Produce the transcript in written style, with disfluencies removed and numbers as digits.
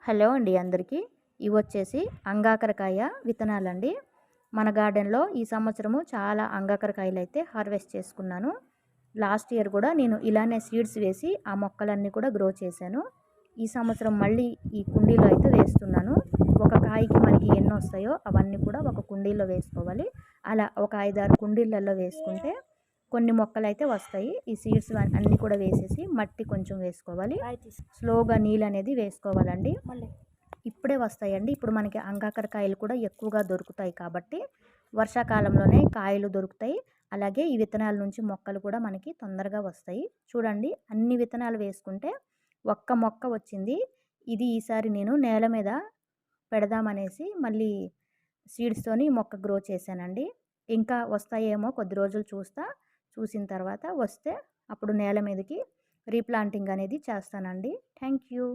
Hello అండి అందరికీ. ఇవి వచ్చేసి అంగాకరకాయ విత్తనాలండి. మన గార్డెన్లో ఈ సంవత్సరము చాలా అంగాకరకాయలు అయితే హార్వెస్ట్ చేసుకున్నాను. లాస్ట్ ఇయర్ కూడా నేను ఇలానే సీడ్స్ వేసి ఆ మొక్కలన్నీ కూడా గ్రో చేశాను. ఈ సంవత్సరం మళ్ళీ ఈ కుండీలో అయితే వేస్తున్నాను. ఒక కాయకి మనకి ఎన్ని వస్తాయో అవన్నీ కూడా ఒక కుండీలో వేసుకోవాలి. అలా ఒక 5-6 కుండీలలో వేసుకుంటే కొన్ని మొక్కలు అయితే వస్తాయి. ఈ సీడ్స్ అన్నీ కూడా వేసేసి మట్టి కొంచెం వేసుకోవాలి. స్లోగా నీళ్ళు అనేది వేసుకోవాలండి. ఇప్పుడే వస్తాయండి. ఇప్పుడు మనకి అంగాకరకాయలు కూడా ఎక్కువగా దొరుకుతాయి కాబట్టి వర్షాకాలంలోనే కాయలు దొరుకుతాయి. అలాగే ఈ విత్తనాల నుంచి మొక్కలు కూడా మనకి తొందరగా వస్తాయి. చూడండి, అన్ని విత్తనాలు వేసుకుంటే ఒక్క మొక్క వచ్చింది. ఇది ఈసారి నేను నేల మీద పెడదామనేసి మళ్ళీ సీడ్స్తోని మొక్క గ్రో చేశానండి. ఇంకా వస్తాయేమో కొద్ది రోజులు చూసిన తర్వాత వస్తే అప్పుడు నేల మీదకి రీప్లాంటింగ్ అనేది చేస్తానండి. Thank you.